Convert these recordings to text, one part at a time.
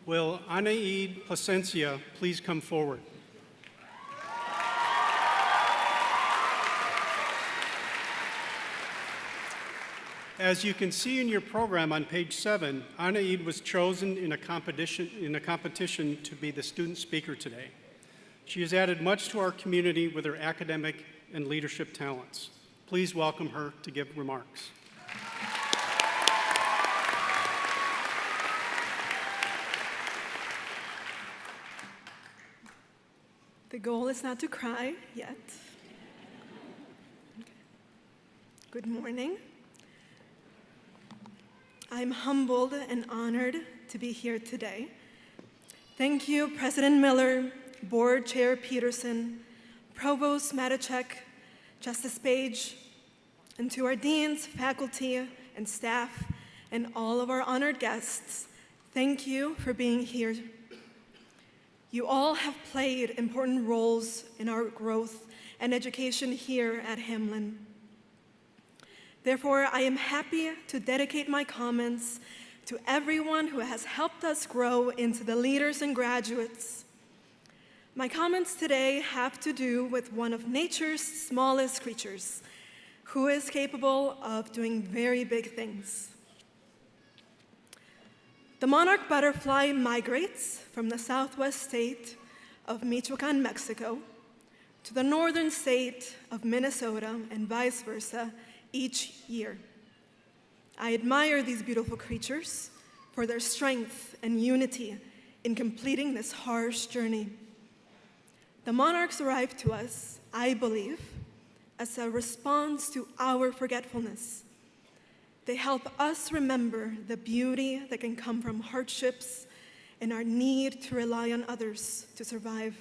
Will Anaid Plascencia please come forward? As you can see in your program on page 7, Anaid was chosen in a competition to be the student speaker today. She has added much to our community with her academic and leadership talents. Please welcome her to give remarks. The goal is not to cry yet. Okay. Good morning. I'm humbled and honored to be here today. Thank you, President Miller, Board Chair Peterson, Provost Matichek, Justice Page, and to our deans, faculty, and staff, and all of our honored guests, thank you for being here. You all have played important roles in our growth and education here at Hamline. Therefore, I am happy to dedicate my comments to everyone who has helped us grow into the leaders and graduates. My comments today have to do with one of nature's smallest creatures, who is capable of doing very big things. The monarch butterfly migrates from the southwest state of Michoacan, Mexico, to the northern state of Minnesota and vice versa each year. I admire these beautiful creatures for their strength and unity in completing this harsh journey. The monarchs arrive to us, I believe, as a response to our forgetfulness. They help us remember the beauty that can come from hardships and our need to rely on others to survive.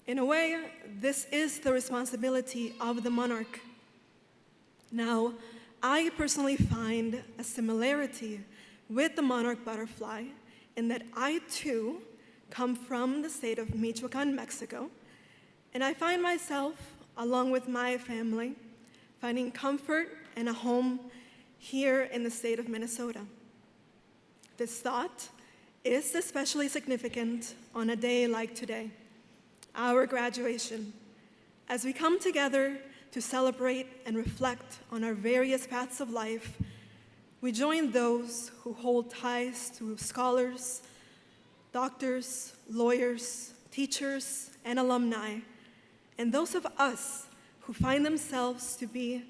In a way, this is the responsibility of the monarch. Now, I personally find a similarity with the monarch butterfly in that I, too, come from the state of Michoacan, Mexico, and I find myself, along with my family, finding comfort and a home here in the state of Minnesota. This thought is especially significant on a day like today, our graduation, as we come together to celebrate and reflect on our various paths of life. We join those who hold ties to scholars, doctors, lawyers, teachers, and alumni, and those of us who find themselves to be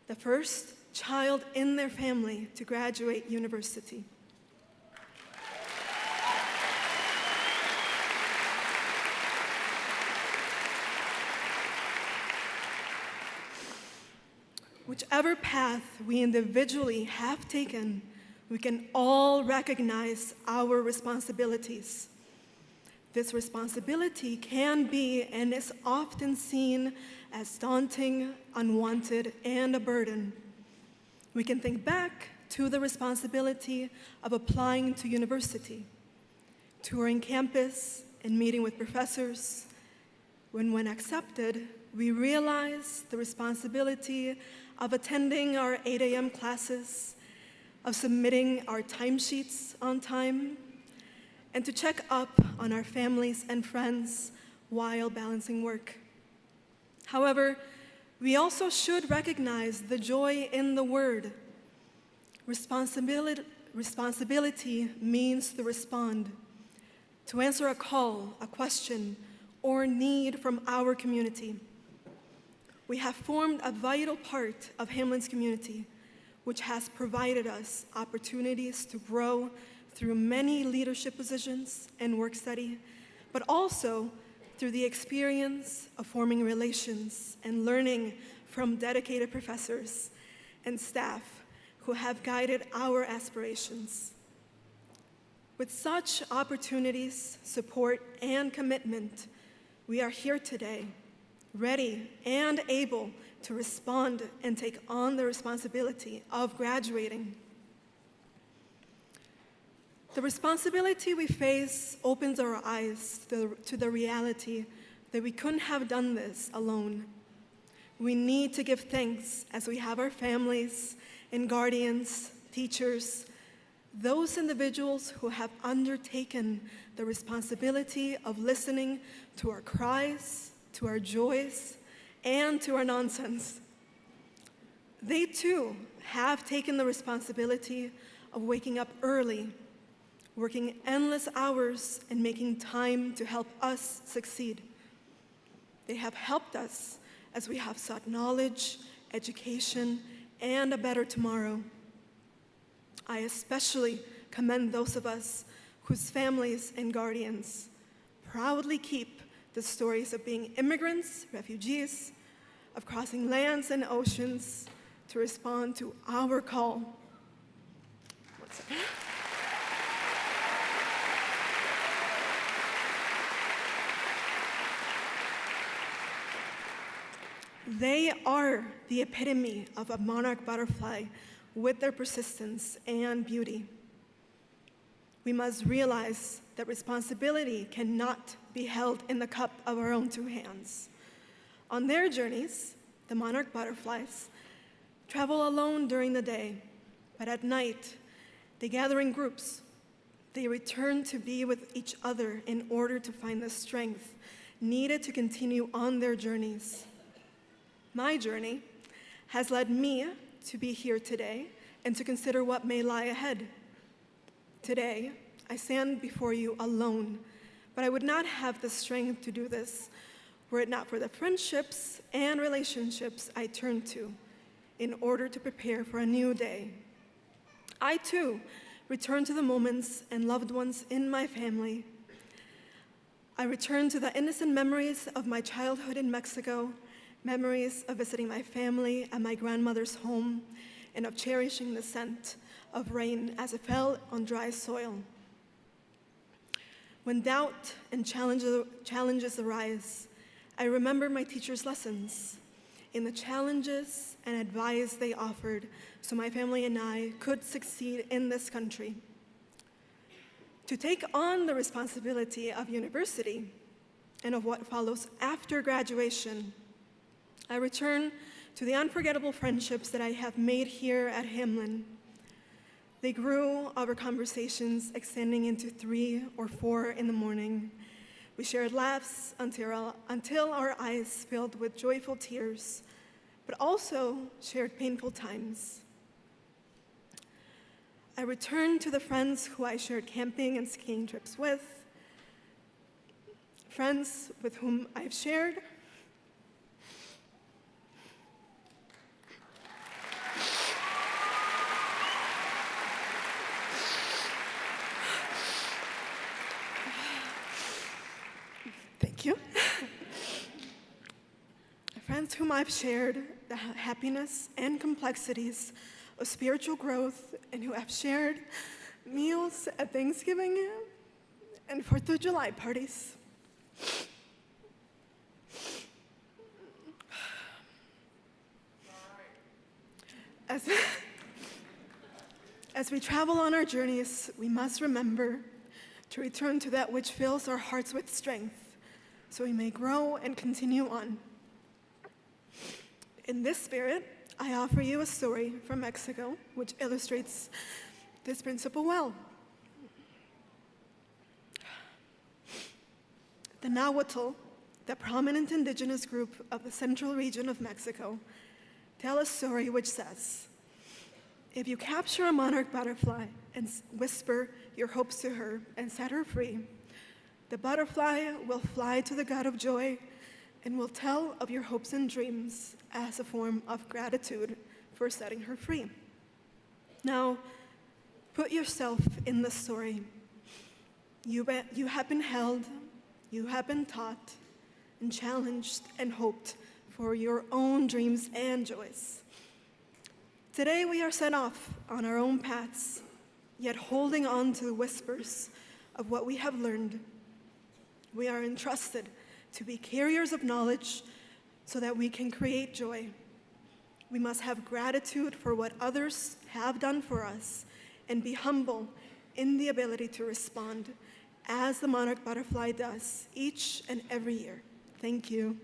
the first child in their family to graduate university. Whichever path we individually have taken, we can all recognize our responsibilities. This responsibility can be and is often seen as daunting, unwanted, and a burden. We can think back to the responsibility of applying to university, touring campus, and meeting with professors. When accepted, we realize the responsibility of attending our 8 a.m. classes, of submitting our timesheets on time, and to check up on our families and friends while balancing work. However, we also should recognize the joy in the word. Responsibility means to respond, to answer a call, a question, or need from our community. We have formed a vital part of Hamline's community, which has provided us opportunities to grow through many leadership positions and work study, but also through the experience of forming relations and learning from dedicated professors and staff who have guided our aspirations. With such opportunities, support, and commitment, we are here today, ready and able to respond and take on the responsibility of graduating. The responsibility we face opens our eyes to the reality that we couldn't have done this alone. We need to give thanks as we have our families and guardians, teachers, those individuals who have undertaken the responsibility of listening to our cries, to our joys, and to our nonsense. They too have taken the responsibility of waking up early, working endless hours, and making time to help us succeed. They have helped us as we have sought knowledge, education, and a better tomorrow. I especially commend those of us whose families and guardians proudly keep the stories of being immigrants, refugees, of crossing lands and oceans to respond to our call. One second. They are the epitome of a monarch butterfly with their persistence and beauty. We must realize that responsibility cannot be held in the cup of our own two hands. On their journeys, the monarch butterflies travel alone during the day, but at night, they gather in groups. They return to be with each other in order to find the strength needed to continue on their journeys. My journey has led me to be here today and to consider what may lie ahead. Today, I stand before you alone, but I would not have the strength to do this were it not for the friendships and relationships I turn to in order to prepare for a new day. I too return to the moments and loved ones in my family. I return to the innocent memories of my childhood in Mexico, memories of visiting my family at my grandmother's home, and of cherishing the scent of rain as it fell on dry soil. When doubt and challenges arise, I remember my teacher's lessons in the challenges and advice they offered so my family and I could succeed in this country. To take on the responsibility of university and of what follows after graduation, I return to the unforgettable friendships that I have made here at Hamline. They grew over conversations extending into 3 or 4 in the morning. We shared laughs until our eyes filled with joyful tears, but also shared painful times. I return to the friends who I shared camping and skiing trips with, friends with whom I've shared friends whom I've shared the happiness and complexities of spiritual growth and who have shared meals at Thanksgiving and 4th of July parties. As we travel on our journeys, we must remember to return to that which fills our hearts with strength so we may grow and continue on. In this spirit, I offer you a story from Mexico which illustrates this principle well. The Nahuatl, the prominent indigenous group of the central region of Mexico, tell a story which says, if you capture a monarch butterfly and whisper your hopes to her and set her free, the butterfly will fly to the God of joy and will tell of your hopes and dreams as a form of gratitude for setting her free. Now, put yourself in the story. You have been held, you have been taught, and challenged and hoped for your own dreams and joys. Today we are set off on our own paths, yet holding on to the whispers of what we have learned. We are entrusted to be carriers of knowledge so that we can create joy. We must have gratitude for what others have done for us and be humble in the ability to respond as the monarch butterfly does each and every year. Thank you.